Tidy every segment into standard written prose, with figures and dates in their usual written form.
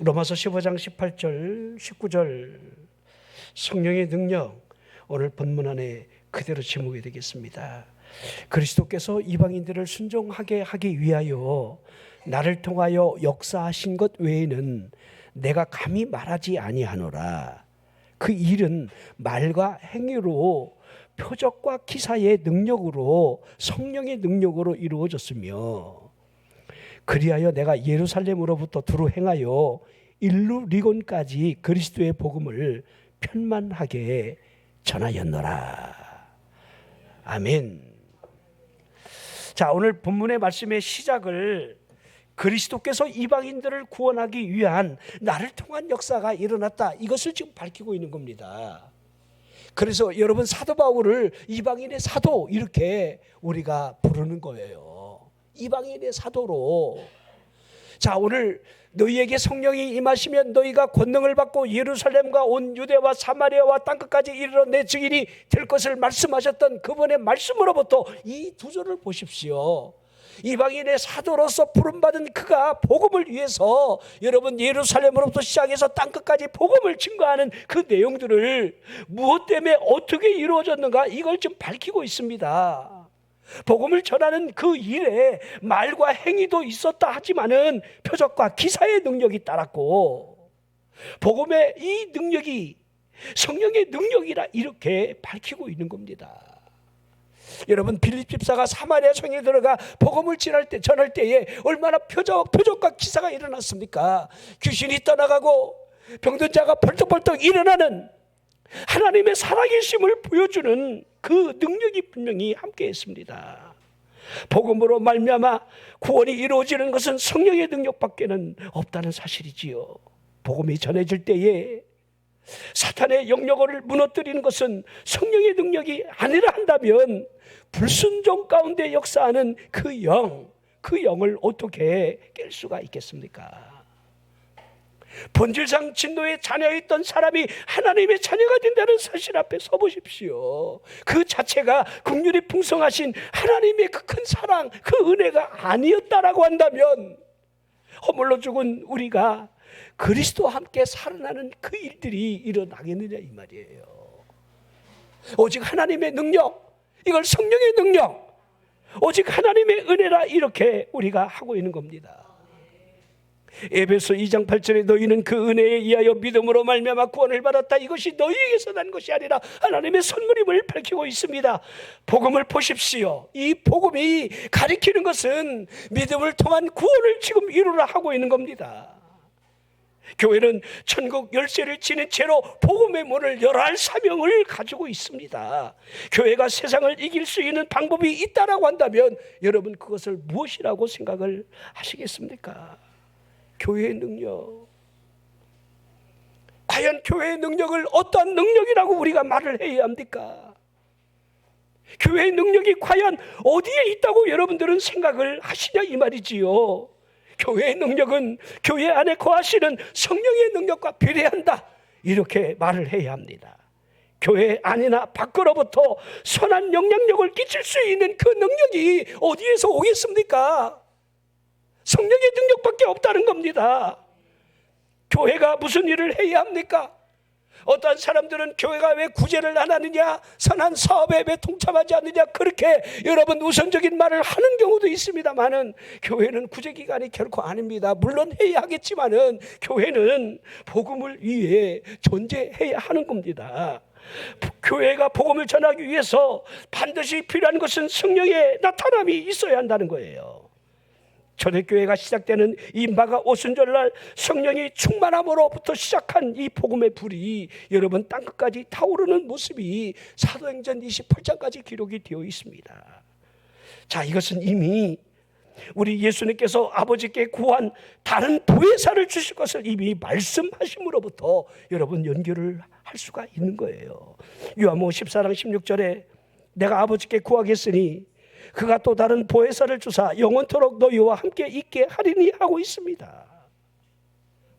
로마서 15장 18절 19절 성령의 능력, 오늘 본문 안에 그대로 제목이 되겠습니다. 그리스도께서 이방인들을 순종하게 하기 위하여 나를 통하여 역사하신 것 외에는 내가 감히 말하지 아니하노라. 그 일은 말과 행위로, 표적과 기사의 능력으로, 성령의 능력으로 이루어졌으며, 그리하여 내가 예루살렘으로부터 두루 행하여 일루리곤까지 그리스도의 복음을 편만하게 전하였노라. 아멘. 자, 오늘 본문의 말씀의 시작을 그리스도께서 이방인들을 구원하기 위한 나를 통한 역사가 일어났다, 이것을 지금 밝히고 있는 겁니다. 그래서 여러분, 사도 바울을 이방인의 사도 이렇게 우리가 부르는 거예요. 이방인의 사도로. 자, 오늘 너희에게 성령이 임하시면 너희가 권능을 받고 예루살렘과 온 유대와 사마리아와 땅끝까지 이르러 내 증인이 될 것을 말씀하셨던 그분의 말씀으로부터 이 두 절을 보십시오. 이방인의 사도로서 부름받은 그가 복음을 위해서 여러분 예루살렘으로부터 시작해서 땅끝까지 복음을 증거하는 그 내용들을 무엇 때문에 어떻게 이루어졌는가, 이걸 좀 밝히고 있습니다. 복음을 전하는 그 일에 말과 행위도 있었다 하지만은 표적과 기사의 능력이 따랐고, 복음의 이 능력이 성령의 능력이라 이렇게 밝히고 있는 겁니다. 여러분, 빌립 집사가 사마리아 성에 들어가 복음을 전할 때에 얼마나 표적과 기사가 일어났습니까? 귀신이 떠나가고 병든 자가 벌떡벌떡 일어나는 하나님의 살아계심을 보여주는 그 능력이 분명히 함께했습니다. 복음으로 말미암아 구원이 이루어지는 것은 성령의 능력밖에는 없다는 사실이지요. 복음이 전해질 때에 사탄의 영역을 무너뜨리는 것은 성령의 능력이 아니라 한다면 불순종 가운데 역사하는 그 영을 어떻게 깰 수가 있겠습니까? 본질상 진노의 자녀였던 사람이 하나님의 자녀가 된다는 사실 앞에 서보십시오. 그 자체가 긍휼이 풍성하신 하나님의 그 큰 사랑, 그 은혜가 아니었다라고 한다면 허물로 죽은 우리가 그리스도와 함께 살아나는 그 일들이 일어나겠느냐 이 말이에요. 오직 하나님의 능력, 이걸 성령의 능력, 오직 하나님의 은혜라 이렇게 우리가 하고 있는 겁니다. 에베소 2장 8절에 너희는 그 은혜에 의하여 믿음으로 말미암아 구원을 받았다, 이것이 너희에게서 난 것이 아니라 하나님의 선물임을 밝히고 있습니다. 복음을 보십시오. 이 복음이 가리키는 것은 믿음을 통한 구원을 지금 이루라 하고 있는 겁니다. 교회는 천국 열쇠를 지닌 채로 복음의 문을 열어야 할 사명을 가지고 있습니다. 교회가 세상을 이길 수 있는 방법이 있다라고 한다면 여러분, 그것을 무엇이라고 생각을 하시겠습니까? 교회의 능력. 과연 교회의 능력을 어떤 능력이라고 우리가 말을 해야 합니까? 교회의 능력이 과연 어디에 있다고 여러분들은 생각을 하시냐 이 말이지요. 교회의 능력은 교회 안에 거하시는 성령의 능력과 비례한다, 이렇게 말을 해야 합니다. 교회 안이나 밖으로부터 선한 영향력을 끼칠 수 있는 그 능력이 어디에서 오겠습니까? 성령의 능력밖에 없다는 겁니다. 교회가 무슨 일을 해야 합니까? 어떤 사람들은 교회가 왜 구제를 안 하느냐, 선한 사업에 왜 동참하지 않느냐, 그렇게 여러분 우선적인 말을 하는 경우도 있습니다만은 교회는 구제기관이 결코 아닙니다. 물론 해야 하겠지만은 교회는 복음을 위해 존재해야 하는 겁니다. 교회가 복음을 전하기 위해서 반드시 필요한 것은 성령의 나타남이 있어야 한다는 거예요. 초대교회가 시작되는 이 마가 오순절날 성령이 충만함으로부터 시작한 이 복음의 불이 여러분 땅끝까지 타오르는 모습이 사도행전 28장까지 기록이 되어 있습니다. 자, 이것은 이미 우리 예수님께서 아버지께 구한 다른 보혜사를 주실 것을 이미 말씀하심으로부터 여러분 연결을 할 수가 있는 거예요. 요한복음 14장 16절에 내가 아버지께 구하겠으니 그가 또 다른 보혜사를 주사 영원토록 너희와 함께 있게 하리니 하고 있습니다.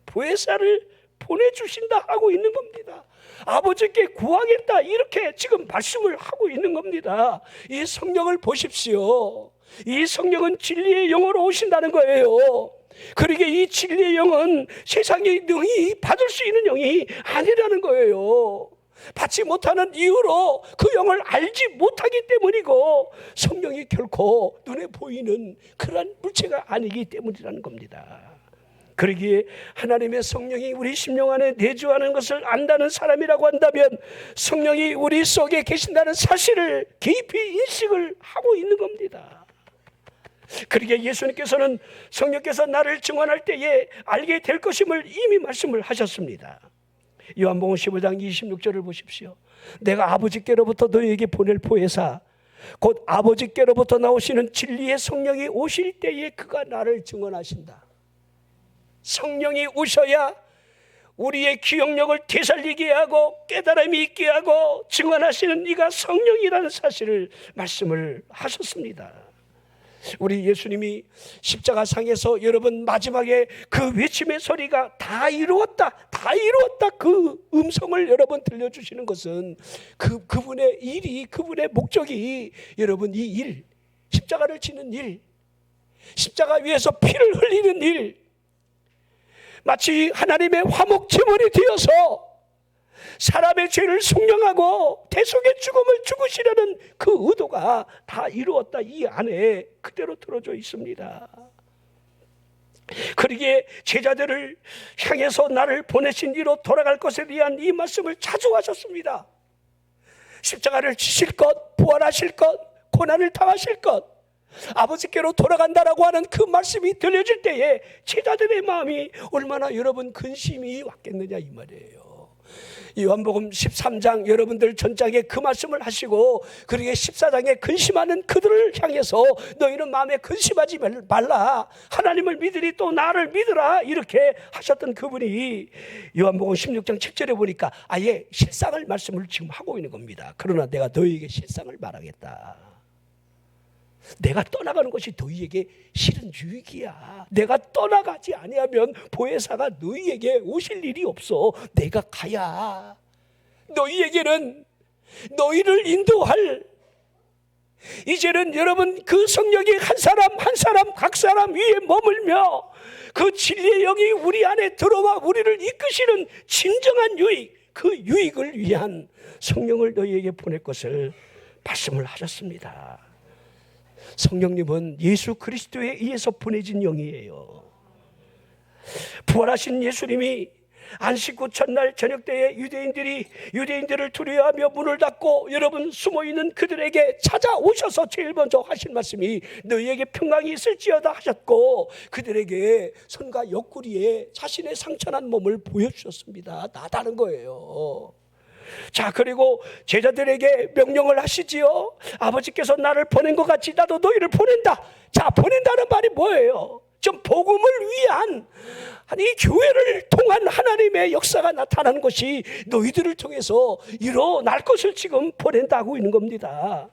보혜사를 보내주신다 하고 있는 겁니다. 아버지께 구하겠다, 이렇게 지금 말씀을 하고 있는 겁니다. 이 성령을 보십시오. 이 성령은 진리의 영으로 오신다는 거예요. 그러기에 이 진리의 영은 세상의 능히 받을 수 있는 영이 아니라는 거예요. 받지 못하는 이유로 그 영을 알지 못하기 때문이고, 성령이 결코 눈에 보이는 그러한 물체가 아니기 때문이라는 겁니다. 그러기에 하나님의 성령이 우리 심령 안에 내주하는 것을 안다는 사람이라고 한다면, 성령이 우리 속에 계신다는 사실을 깊이 인식을 하고 있는 겁니다. 그러기에 예수님께서는 성령께서 나를 증언할 때에 알게 될 것임을 이미 말씀을 하셨습니다. 요한복음 15장 26절을 보십시오. 내가 아버지께로부터 너희에게 보낼 보혜사, 곧 아버지께로부터 나오시는 진리의 성령이 오실 때에 그가 나를 증언하신다. 성령이 오셔야 우리의 기억력을 되살리게 하고 깨달음이 있게 하고 증언하시는 이가 성령이라는 사실을 말씀을 하셨습니다. 우리 예수님이 십자가상에서 여러분 마지막에 그 외침의 소리가 다 이루었다, 다 이루었다, 그 음성을 여러분 들려주시는 것은 그분의 일이, 그분의 목적이 여러분 이 일, 십자가를 지는 일, 십자가 위에서 피를 흘리는 일, 마치 하나님의 화목 제물이 되어서 사람의 죄를 속량하고 대속의 죽음을 죽으시려는 그 의도가 다 이루었다, 이 안에 그대로 들어져 있습니다. 그러기에 제자들을 향해서 나를 보내신 이로 돌아갈 것에 대한 이 말씀을 자주 하셨습니다. 십자가를 지실 것, 부활하실 것, 고난을 당하실 것, 아버지께로 돌아간다라고 하는 그 말씀이 들려질 때에 제자들의 마음이 얼마나 여러분 근심이 왔겠느냐 이 말이에요. 요한복음 13장 여러분들 전장에 그 말씀을 하시고, 그러게 14장에 근심하는 그들을 향해서 너희는 마음에 근심하지 말라, 하나님을 믿으리 또 나를 믿으라, 이렇게 하셨던 그분이 요한복음 16장 7절에 보니까 아예 실상을 말씀을 지금 하고 있는 겁니다. 그러나 내가 너희에게 실상을 말하겠다. 내가 떠나가는 것이 너희에게 실은 유익이야. 내가 떠나가지 아니하면 보혜사가 너희에게 오실 일이 없어. 내가 가야 너희에게는 너희를 인도할, 이제는 여러분 그 성령이 한 사람 한 사람 각 사람 위에 머물며 그 진리의 영이 우리 안에 들어와 우리를 이끄시는 진정한 유익, 그 유익을 위한 성령을 너희에게 보낼 것을 말씀을 하셨습니다. 성령님은 예수 그리스도에 의해서 보내진 영이에요. 부활하신 예수님이 안식구 첫날 저녁 때에 유대인들을 두려워하며 문을 닫고 여러분 숨어있는 그들에게 찾아오셔서 제일 먼저 하신 말씀이 너희에게 평강이 있을지어다 하셨고, 그들에게 손과 옆구리에 자신의 상처난 몸을 보여주셨습니다. 나다는 거예요. 자, 그리고 제자들에게 명령을 하시지요. 아버지께서 나를 보낸 것 같이 나도 너희를 보낸다. 자, 보낸다는 말이 뭐예요? 좀 복음을 위한 이 교회를 통한 하나님의 역사가 나타나는 것이 너희들을 통해서 일어날 것을 지금 보낸다고 있는 겁니다.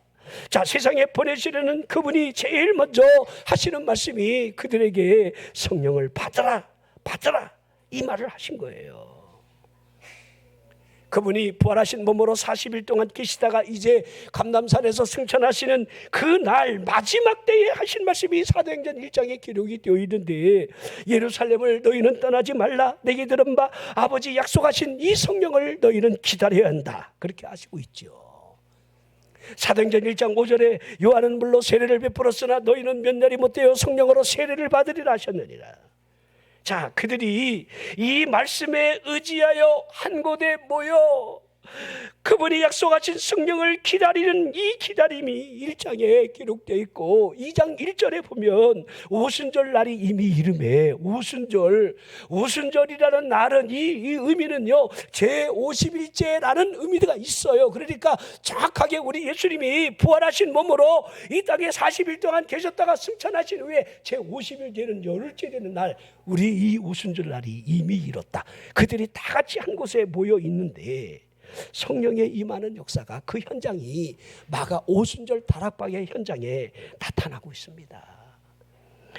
자, 세상에 보내시려는 그분이 제일 먼저 하시는 말씀이 그들에게 성령을 받아라, 받아라, 이 말을 하신 거예요. 그분이 부활하신 몸으로 40일 동안 계시다가 이제 감람산에서 승천하시는 그 날 마지막 때에 하신 말씀이 사도행전 1장에 기록이 되어 있는데, 예루살렘을 너희는 떠나지 말라, 내게 들은 바 아버지 약속하신 이 성령을 너희는 기다려야 한다, 그렇게 하시고 있죠. 사도행전 1장 5절에 요한은 물로 세례를 베풀었으나 너희는 몇 날이 못되어 성령으로 세례를 받으리라 하셨느니라. 자, 그들이 이 말씀에 의지하여 한 곳에 모여 그분이 약속하신 성령을 기다리는 이 기다림이 1장에 기록되어 있고, 2장 1절에 보면 오순절 날이 이미 이름에 오순절이라는 날은 이 의미는요 제50일째라는 의미가 있어요. 그러니까 정확하게 우리 예수님이 부활하신 몸으로 이 땅에 40일 동안 계셨다가 승천하신 후에 제50일 되는 열흘째 되는 날, 우리 이 오순절 날이 이미 이뤘다. 그들이 다 같이 한 곳에 모여 있는데 성령의 임하는 역사가, 그 현장이 마가 오순절 다락방의 현장에 나타나고 있습니다.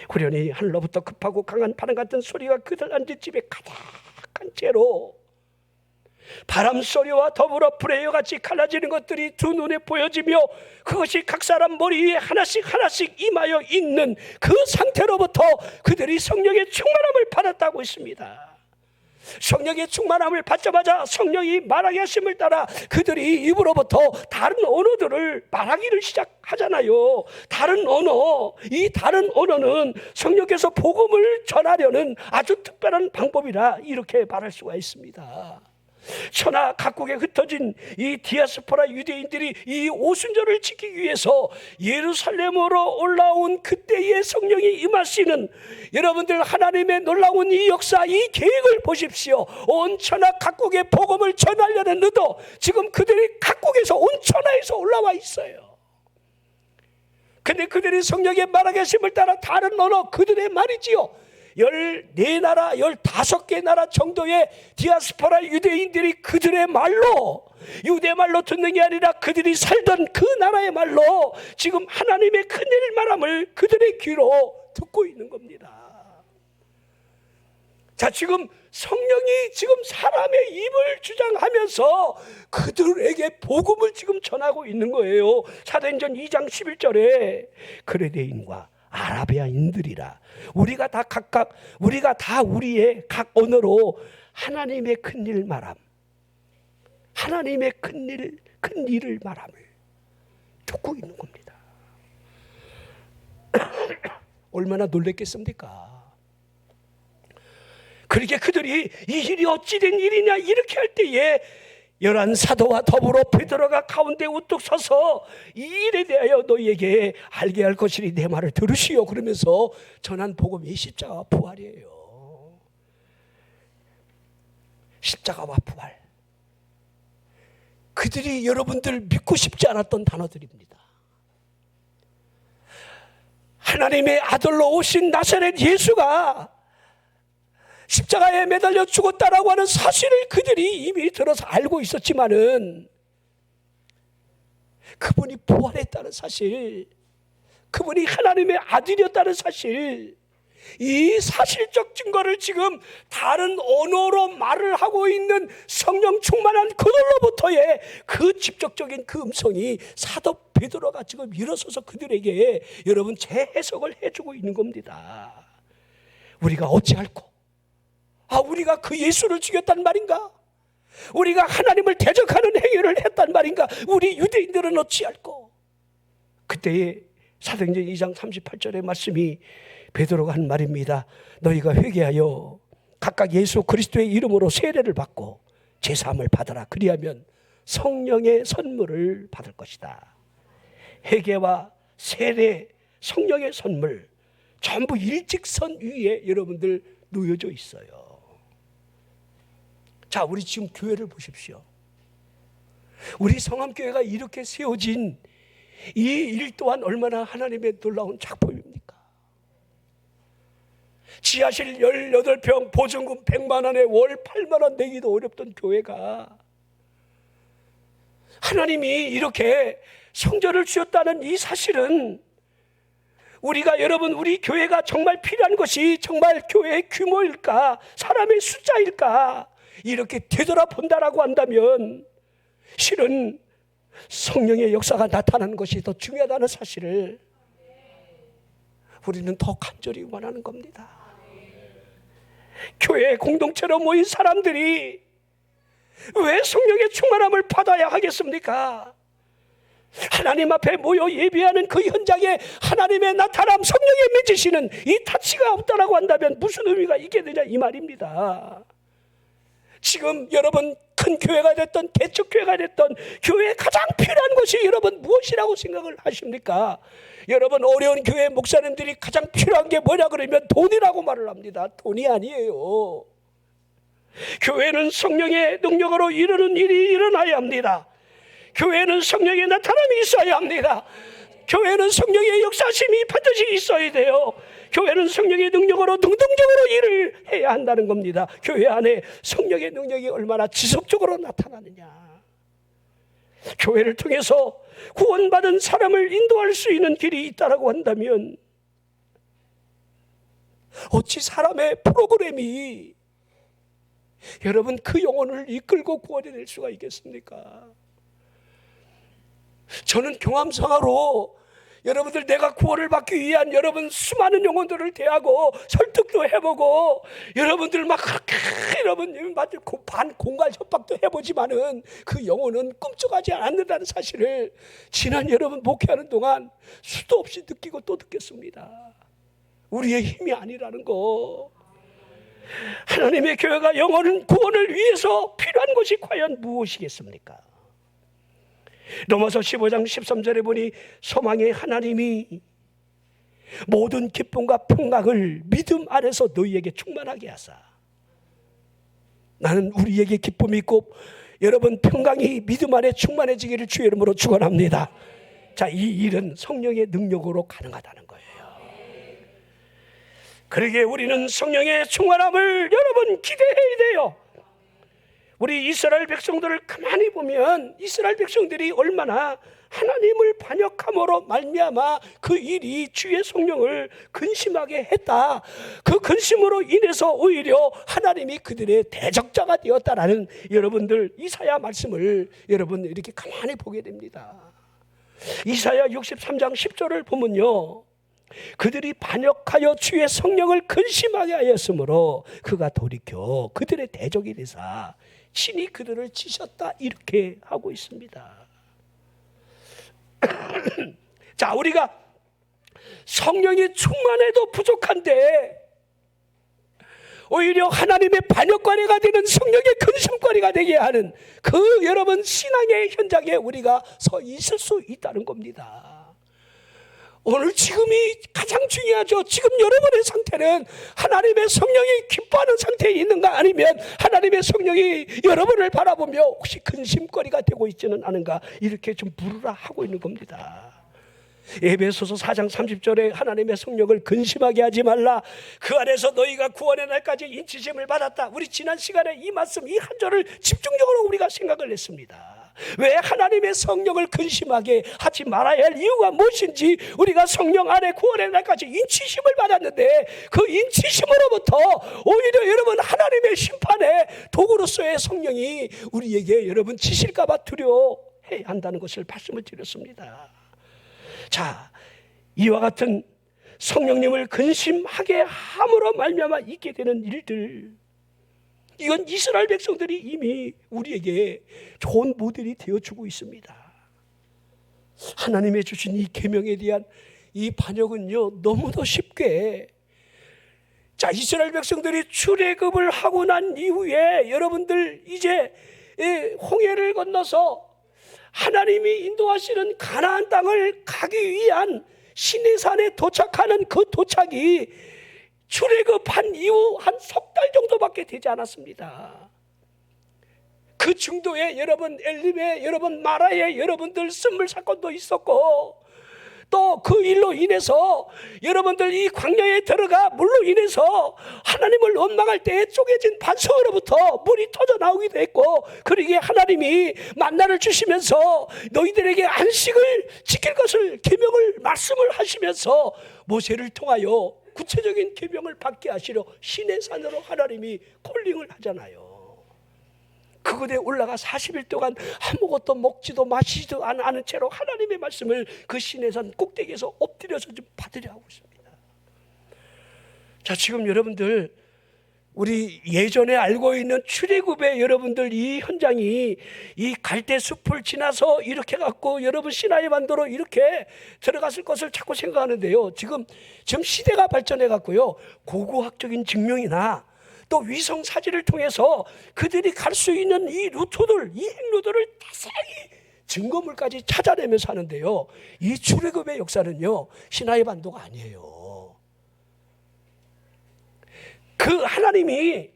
후련히 하늘로부터 급하고 강한 바람 같은 소리가 그들 앉은 집에 가득한 채로 바람 소리와 더불어 불의 여같이 갈라지는 것들이 두 눈에 보여지며 그것이 각 사람 머리 위에 하나씩 임하여 있는 그 상태로부터 그들이 성령의 충만함을 받았다고 했습니다. 성령의 충만함을 받자마자 성령이 말하게 하심을 따라 그들이 입으로부터 다른 언어들을 말하기를 시작하잖아요. 다른 언어, 이 다른 언어는 성령께서 복음을 전하려는 아주 특별한 방법이라 이렇게 말할 수가 있습니다. 천하 각국에 흩어진 이 디아스포라 유대인들이 이 오순절을 지키기 위해서 예루살렘으로 올라온 그때의 성령이 임하시는, 여러분들 하나님의 놀라운 이 역사, 이 계획을 보십시오. 온 천하 각국에 복음을 전하려는 의도, 지금 그들이 각국에서, 온 천하에서 올라와 있어요. 근데 그들이 성령의 말하게 하심을 따라 다른 언어, 그들의 말이지요, 14나라, 15개 나라 정도의 디아스포라 유대인들이 그들의 말로, 유대 말로 듣는 게 아니라 그들이 살던 그 나라의 말로 지금 하나님의 큰일 말함을 그들의 귀로 듣고 있는 겁니다. 자, 지금 성령이 지금 사람의 입을 주장하면서 그들에게 복음을 지금 전하고 있는 거예요. 사도행전 2장 11절에 그레데인과 아라비아인들이라 우리가 다 각각, 우리가 다 우리의 각 언어로 하나님의 큰일 말함, 하나님의 큰일을 말함을 듣고 있는 겁니다. 얼마나 놀랬겠습니까? 그렇게 그들이 이 일이 어찌 된 일이냐 이렇게 할 때에 11 사도와 더불어 베드로가 가운데 우뚝 서서 이 일에 대하여 너희에게 알게 할 것이니 내 말을 들으시오 그러면서 전한 복음이 십자가와 부활이에요. 십자가와 부활. 그들이 여러분들 믿고 싶지 않았던 단어들입니다. 하나님의 아들로 오신 나사렛 예수가 십자가에 매달려 죽었다라고 하는 사실을 그들이 이미 들어서 알고 있었지만은 그분이 부활했다는 사실, 그분이 하나님의 아들이었다는 사실, 이 사실적 증거를 지금 다른 언어로 말을 하고 있는 성령 충만한 그들로부터의 그 직접적인 그 음성이 사도 베드로가 지금 일어서서 그들에게 여러분 재해석을 해주고 있는 겁니다. 우리가 어찌할꼬? 우리가 그 예수를 죽였단 말인가? 우리가 하나님을 대적하는 행위를 했단 말인가? 우리 유대인들은 어찌할꼬? 그때에 사도행전 2장 38절의 말씀이 베드로가 한 말입니다. 너희가 회개하여 각각 예수 그리스도의 이름으로 세례를 받고 제사함을 받아라. 그리하면 성령의 선물을 받을 것이다. 회개와 세례, 성령의 선물 전부 일직선 위에 여러분들 놓여져 있어요. 자, 우리 지금 교회를 보십시오. 우리 성함교회가 이렇게 세워진 이 일 또한 얼마나 하나님의 놀라운 작품입니까? 지하실 18평, 보증금 100만 원에 월 8만 원 내기도 어렵던 교회가 하나님이 이렇게 성전을 주셨다는 이 사실은 우리가, 여러분, 우리 교회가 정말 필요한 것이 정말 교회의 규모일까, 사람의 숫자일까, 이렇게 되돌아본다라고 한다면 실은 성령의 역사가 나타나는 것이 더 중요하다는 사실을 우리는 더 간절히 원하는 겁니다. 교회 공동체로 모인 사람들이 왜 성령의 충만함을 받아야 하겠습니까? 하나님 앞에 모여 예배하는 그 현장에 하나님의 나타남, 성령의 맺으시는 이 타치가 없다라고 한다면 무슨 의미가 있게 되냐 이 말입니다. 지금 여러분 큰 교회가 됐던 개척교회가 됐던 교회에 가장 필요한 것이 여러분 무엇이라고 생각을 하십니까? 여러분 어려운 교회 목사님들이 가장 필요한 게 뭐냐 그러면 돈이라고 말을 합니다. 돈이 아니에요. 교회는 성령의 능력으로 이루는 일이 일어나야 합니다. 교회는 성령의 나타남이 있어야 합니다. 교회는 성령의 역사심이 반드시 있어야 돼요. 교회는 성령의 능력으로 능동적으로 일을 해야 한다는 겁니다. 교회 안에 성령의 능력이 얼마나 지속적으로 나타나느냐. 교회를 통해서 구원받은 사람을 인도할 수 있는 길이 있다고 한다면 어찌 사람의 프로그램이 여러분 그 영혼을 이끌고 구원해낼 수가 있겠습니까? 저는 경험상으로 여러분들 내가 구원을 받기 위한 여러분 수많은 영혼들을 대하고 설득도 해보고 여러분들 막 그렇게 여러분 반 공갈 협박도 해보지만은 그 영혼은 꿈쩍하지 않는다는 사실을 지난 여러분 목회하는 동안 수도 없이 느끼고 또 느꼈습니다. 우리의 힘이 아니라는 거. 하나님의 교회가 영혼은 구원을 위해서 필요한 것이 과연 무엇이겠습니까? 로마서 15장 13절에 보니 소망의 하나님이 모든 기쁨과 평강을 믿음 안에서 너희에게 충만하게 하사. 나는 우리에게 기쁨이 있고 여러분 평강이 믿음 안에 충만해지기를 주의 이름으로 축원합니다. 자, 이 일은 성령의 능력으로 가능하다는 거예요. 그러기에 우리는 성령의 충만함을 여러분 기대해야 돼요. 우리 이스라엘 백성들을 가만히 보면 이스라엘 백성들이 얼마나 하나님을 반역함으로 말미암아 그 일이 주의 성령을 근심하게 했다. 그 근심으로 인해서 오히려 하나님이 그들의 대적자가 되었다라는 여러분들 이사야 말씀을 여러분 이렇게 가만히 보게 됩니다. 이사야 63장 10절을 보면요, 그들이 반역하여 주의 성령을 근심하게 하였으므로 그가 돌이켜 그들의 대적이 되사 친히 그들을 치셨다, 이렇게 하고 있습니다. 자, 우리가 성령이 충만해도 부족한데 오히려 하나님의 반역거리가 되는 성령의 근심거리가 되게 하는 그 여러분 신앙의 현장에 우리가 서 있을 수 있다는 겁니다. 오늘 지금이 가장 중요하죠. 지금 여러분의 상태는 하나님의 성령이 기뻐하는 상태에 있는가, 아니면 하나님의 성령이 여러분을 바라보며 혹시 근심거리가 되고 있지는 않은가, 이렇게 좀 물으라 하고 있는 겁니다. 에베소서 4장 30절에 하나님의 성령을 근심하게 하지 말라, 그 안에서 너희가 구원의 날까지 인치심을 받았다. 우리 지난 시간에 이 말씀, 이 한 절을 집중적으로 우리가 생각을 했습니다. 왜 하나님의 성령을 근심하게 하지 말아야 할 이유가 무엇인지, 우리가 성령 안에 구원의 날까지 인치심을 받았는데 그 인치심으로부터 오히려 여러분 하나님의 심판의 도구로서의 성령이 우리에게 여러분 치실까 봐 두려워해야 한다는 것을 말씀을 드렸습니다. 자, 이와 같은 성령님을 근심하게 함으로 말미암아 있게 되는 일들, 이건 이스라엘 백성들이 이미 우리에게 좋은 모델이 되어주고 있습니다. 하나님의 주신 이 계명에 대한 이 반역은요, 너무도 쉽게, 자, 이스라엘 백성들이 출애굽을 하고 난 이후에 여러분들 이제 홍해를 건너서 하나님이 인도하시는 가나안 땅을 가기 위한 시내산에 도착하는 그 도착이 출애굽한 이후 한 석 달 정도밖에 되지 않았습니다. 그 중도에 여러분 엘림에 여러분 마라에 여러분들 쓴물 사건도 있었고, 또 그 일로 인해서 여러분들 이 광야에 들어가 물로 인해서 하나님을 원망할 때에 쪼개진 반석으로부터 물이 터져 나오기도 했고, 그러기에 하나님이 만나를 주시면서 너희들에게 안식을 지킬 것을 계명을 말씀을 하시면서 모세를 통하여 구체적인 계명을 받게 하시려 시내산으로 하나님이 콜링을 하잖아요. 그곳에 올라가 40일 동안 아무것도 먹지도 마시지도 않은 채로 하나님의 말씀을 그 시내산 꼭대기에서 엎드려서 좀 받으려 하고 있습니다. 자, 지금 여러분들 우리 예전에 알고 있는 출애굽의 여러분들 이 현장이 이 갈대 숲을 지나서 이렇게 갖고 여러분 시나이 반도로 이렇게 들어갔을 것을 자꾸 생각하는데요. 지금 시대가 발전해 갖고요, 고고학적인 증명이나 또 위성 사진을 통해서 그들이 갈 수 있는 이 루트들, 이 행로들을 자세히 증거물까지 찾아내면서 하는데요, 이 출애굽의 역사는요, 시나이 반도가 아니에요. 그 하나님이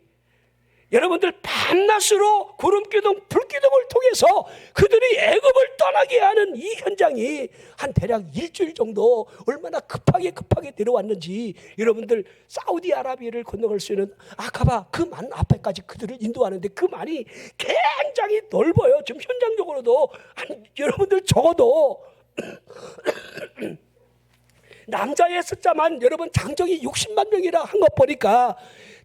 여러분들 밤낮으로 구름기둥 불기둥을 통해서 그들이 애굽을 떠나게 하는 이 현장이 한 대략 일주일 정도 얼마나 급하게 내려왔는지, 여러분들 사우디아라비아를 건너갈 수 있는 아카바 그 만 앞에까지 그들을 인도하는데 그 만이 굉장히 넓어요. 지금 현장적으로도 여러분들 적어도 남자의 숫자만 여러분 장정이 60만 명이라 한 것 보니까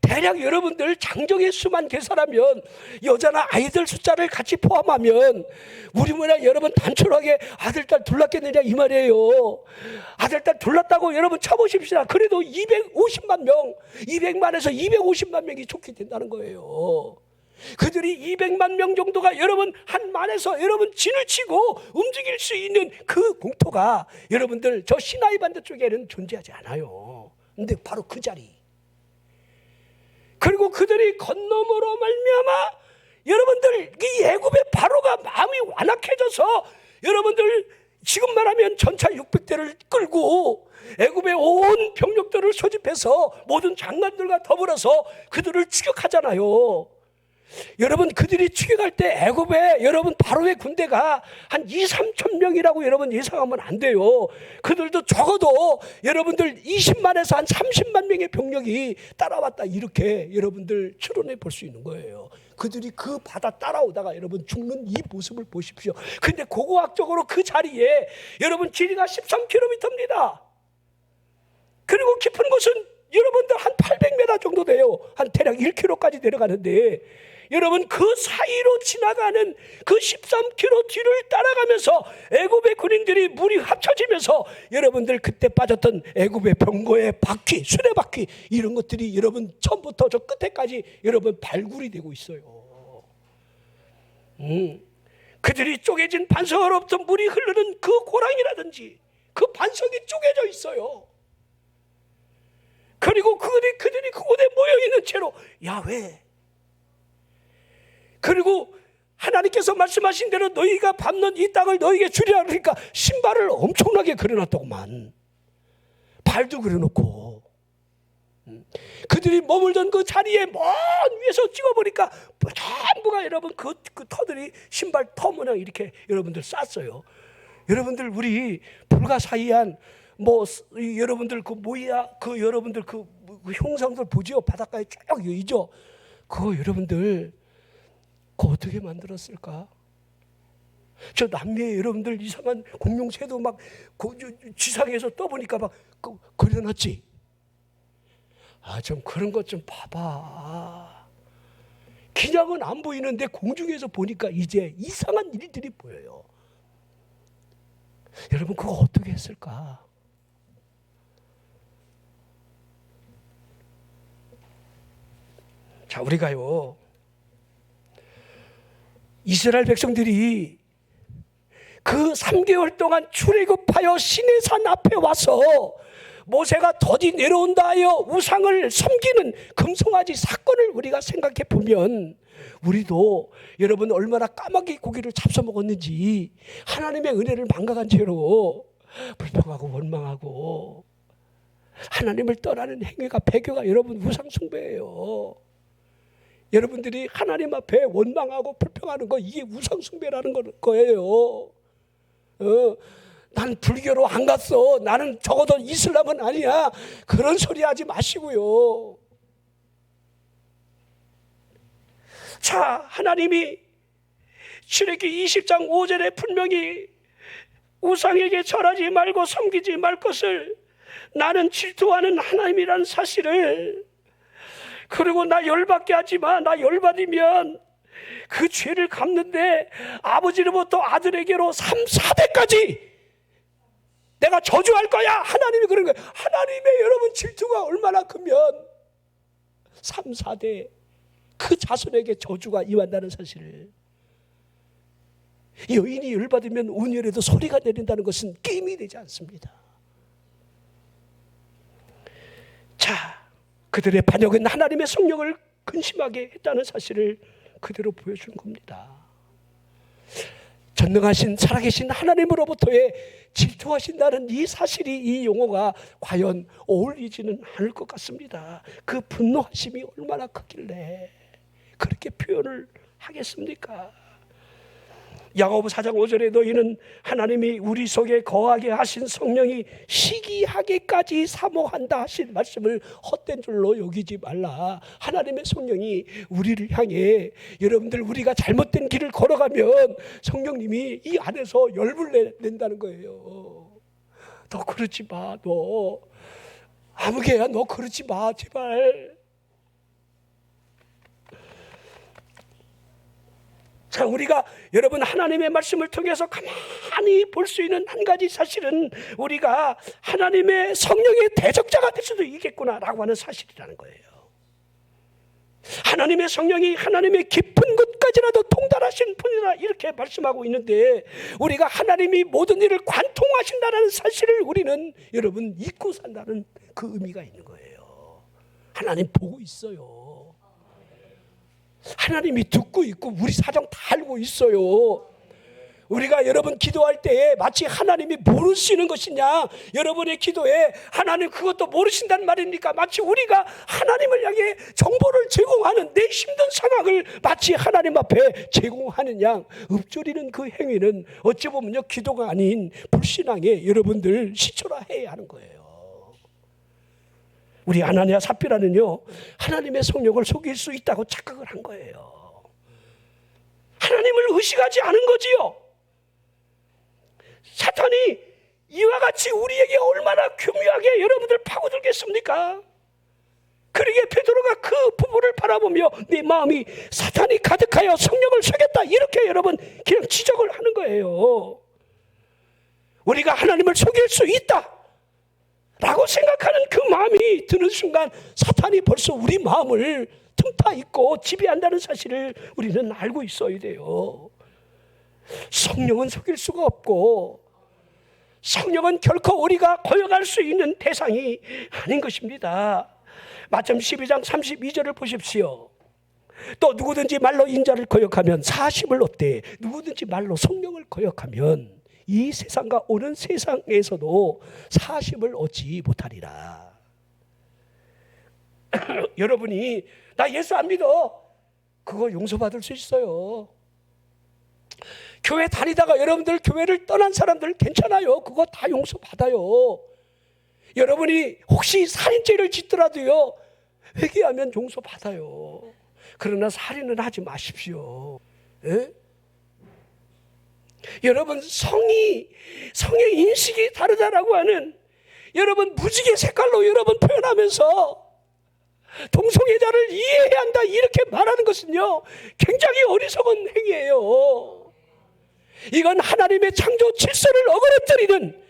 대략 여러분들 장정의 수만 계산하면 여자나 아이들 숫자를 같이 포함하면 우리 문화 여러분 단촐하게 아들 딸 둘났겠느냐 이 말이에요. 아들 딸 둘났다고 여러분 쳐보십시다. 그래도 250만 명, 200만에서 250만 명이 좋게 된다는 거예요. 그들이 200만 명 정도가 여러분 한 만에서 여러분 진을 치고 움직일 수 있는 그 공토가 여러분들 저 시나이 반대쪽에는 존재하지 않아요. 근데 바로 그 자리, 그리고 그들이 건너므로 말미암아 여러분들 이 애굽의 바로가 마음이 완악해져서 여러분들 지금 말하면 전차 600대를 끌고 애굽의 온 병력들을 소집해서 모든 장관들과 더불어서 그들을 추격하잖아요. 여러분 그들이 추격할 때 애굽에 여러분 바로의 군대가 한 2-3천 명이라고 여러분 예상하면 안 돼요. 그들도 적어도 여러분들 20만에서 한 30만 명의 병력이 따라왔다, 이렇게 여러분들 추론해 볼 수 있는 거예요. 그들이 그 바다 따라오다가 여러분 죽는 이 모습을 보십시오. 근데 고고학적으로 그 자리에 여러분 길이가 13km입니다. 그리고 깊은 곳은 여러분들 한 800m 정도 돼요. 한 대략 1km까지 내려가는데 여러분 그 사이로 지나가는 그 13km 뒤를 따라가면서 애굽의 군인들이 물이 합쳐지면서 여러분들 그때 빠졌던 애굽의 병거의 바퀴, 수레바퀴 이런 것들이 여러분 처음부터 저 끝에까지 여러분 발굴이 되고 있어요. 그들이 쪼개진 반석으로부터 물이 흐르는 그 고랑이라든지 그 반석이 쪼개져 있어요. 그리고 그들이 그곳에 모여있는 채로 야훼, 그리고 하나님께서 말씀하신 대로 너희가 밟는 이 땅을 너희에게 주리라 그러니까 신발을 엄청나게 그려놨더구만. 발도 그려놓고 그들이 머물던 그 자리에 먼 위에서 찍어보니까 전부가 여러분 그 터들이 신발 터 모양 이렇게 여러분들 쌌어요. 여러분들 우리 불가사의한 여러분들 그 뭐야 그 여러분들 그 형상들 보지요? 바닷가에 쭉 있죠? 그거 여러분들 그거 어떻게 만들었을까? 저 남미에 여러분들 이상한 공룡새도 막 지상에서 떠보니까 막 그려놨지? 좀 그런 것 좀 봐봐. 그냥은 안 보이는데 공중에서 보니까 이제 이상한 일들이 보여요. 여러분 그거 어떻게 했을까? 자, 우리가요 이스라엘 백성들이 그 3개월 동안 출애굽하여 시내산 앞에 와서 모세가 더디 내려온다 하여 우상을 섬기는 금송아지 사건을 우리가 생각해 보면 우리도 여러분 얼마나 까마귀 고기를 잡숴 먹었는지 하나님의 은혜를 망각한 채로 불평하고 원망하고 하나님을 떠나는 행위가 배교가 여러분 우상 숭배예요. 여러분들이 하나님 앞에 원망하고 불평하는 거 이게 우상 숭배라는 거예요. 난 불교로 안 갔어. 나는 적어도 이슬람은 아니야. 그런 소리 하지 마시고요. 자, 하나님이 출애굽기 20장 5절에 분명히 우상에게 절하지 말고 섬기지 말 것을 나는 질투하는 하나님이라는 사실을, 그리고 나 열받게 하지 마. 나 열받으면 그 죄를 갚는데 아버지로부터 아들에게로 3, 4대까지 내가 저주할 거야. 하나님이 그런 거예요. 하나님의 여러분 질투가 얼마나 크면 3, 4대 그 자손에게 저주가 임한다는 사실을, 여인이 열받으면 온열에도 소리가 내린다는 것은 게임이 되지 않습니다. 자, 그들의 반역은 하나님의 성령을 근심하게 했다는 사실을 그대로 보여준 겁니다. 전능하신 살아계신 하나님으로부터의 질투하신다는 이 사실이, 이 용어가 과연 어울리지는 않을 것 같습니다. 그 분노하심이 얼마나 크길래 그렇게 표현을 하겠습니까? 야고보 4장 5절에 너희는 하나님이 우리 속에 거하게 하신 성령이 시기하게까지 사모한다 하신 말씀을 헛된 줄로 여기지 말라. 하나님의 성령이 우리를 향해, 여러분들 우리가 잘못된 길을 걸어가면 성령님이 이 안에서 열불 낸다는 거예요. 너 그러지 마. 너 아무개야, 너 그러지 마. 제발. 자, 우리가 여러분 하나님의 말씀을 통해서 가만히 볼 수 있는 한 가지 사실은 우리가 하나님의 성령의 대적자가 될 수도 있겠구나라고 하는 사실이라는 거예요. 하나님의 성령이 하나님의 깊은 곳까지라도 통달하신 분이라 이렇게 말씀하고 있는데, 우리가 하나님이 모든 일을 관통하신다는 사실을 우리는 여러분 잊고 산다는 그 의미가 있는 거예요. 하나님 보고 있어요. 하나님이 듣고 있고 우리 사정 다 알고 있어요. 우리가 여러분 기도할 때에 마치 하나님이 모르시는 것이냐, 여러분의 기도에 하나님 그것도 모르신단 말입니까? 마치 우리가 하나님을 향해 정보를 제공하는, 내 힘든 상황을 마치 하나님 앞에 제공하는 양 읊조리는 그 행위는 어찌 보면요, 기도가 아닌 불신앙의 여러분들 시초라 해야 하는 거예요. 우리 아나니아 삽비라는요, 하나님의 성령을 속일 수 있다고 착각을 한 거예요. 하나님을 의식하지 않은 거지요. 사탄이 이와 같이 우리에게 얼마나 교묘하게 여러분들 파고들겠습니까? 그러기에 베드로가 그 부부를 바라보며 네 마음이 사탄이 가득하여 성령을 속였다, 이렇게 여러분 그냥 지적을 하는 거예요. 우리가 하나님을 속일 수 있다 라고 생각하는 그 마음이 드는 순간 사탄이 벌써 우리 마음을 틈타 있고 지배한다는 사실을 우리는 알고 있어야 돼요. 성령은 속일 수가 없고 성령은 결코 우리가 거역할 수 있는 대상이 아닌 것입니다. 마태복음 12장 32절을 보십시오. 또 누구든지 말로 인자를 거역하면 사심을 얻되 누구든지 말로 성령을 거역하면 이 세상과 오는 세상에서도 사심을 얻지 못하리라. 여러분이 나 예수 안 믿어, 그거 용서받을 수 있어요. 교회 다니다가 여러분들 교회를 떠난 사람들 괜찮아요. 그거 다 용서받아요. 여러분이 혹시 살인죄를 짓더라도요, 회개하면 용서받아요. 그러나 살인은 하지 마십시오. 에? 여러분 성의 인식이 다르다라고 하는, 여러분 무지개 색깔로 여러분 표현하면서 동성애자를 이해해야 한다 이렇게 말하는 것은요, 굉장히 어리석은 행위예요. 이건 하나님의 창조 질서를 어그러뜨리는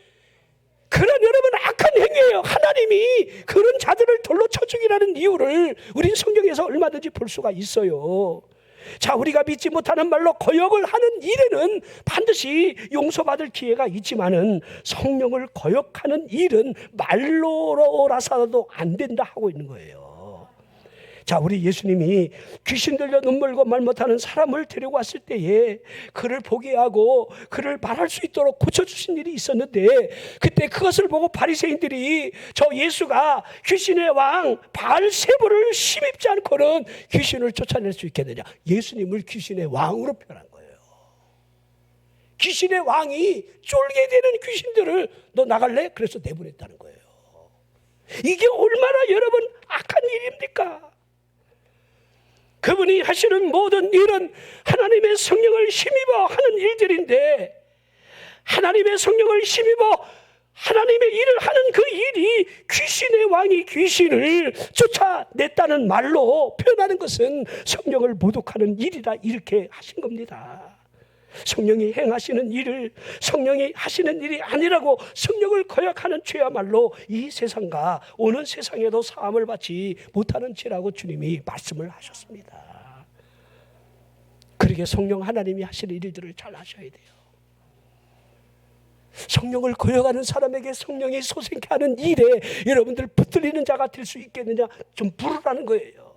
그런 여러분 악한 행위예요. 하나님이 그런 자들을 돌로 쳐 죽이라는 이유를 우린 성경에서 얼마든지 볼 수가 있어요. 자, 우리가 믿지 못하는 말로 거역을 하는 일에는 반드시 용서받을 기회가 있지만은 성령을 거역하는 일은 말로라서도 안 된다 하고 있는 거예요. 자, 우리 예수님이 귀신 들려 눈물고 말 못하는 사람을 데리고 왔을 때에 그를 보게 하고 그를 말할 수 있도록 고쳐주신 일이 있었는데, 그때 그것을 보고 바리새인들이 저 예수가 귀신의 왕 바알세불을 힘입지 않고는 귀신을 쫓아낼 수 있겠느냐, 예수님을 귀신의 왕으로 표현한 거예요. 귀신의 왕이 쫄게 되는 귀신들을 너 나갈래? 그래서 내보냈다는 거예요. 이게 얼마나 여러분 악한 일입니까? 그분이 하시는 모든 일은 하나님의 성령을 힘입어 하는 일들인데, 하나님의 성령을 힘입어 하나님의 일을 하는 그 일이 귀신의 왕이 귀신을 쫓아냈다는 말로 표현하는 것은 성령을 모독하는 일이다, 이렇게 하신 겁니다. 성령이 행하시는 일을 성령이 하시는 일이 아니라고 성령을 거역하는 죄야말로 이 세상과 오는 세상에도 사함을 받지 못하는 죄라고 주님이 말씀을 하셨습니다. 그러게 성령 하나님이 하시는 일들을 잘 하셔야 돼요. 성령을 거역하는 사람에게 성령이 소생케 하는 일에 여러분들 붙들리는 자가 될 수 있겠느냐, 좀 부르라는 거예요.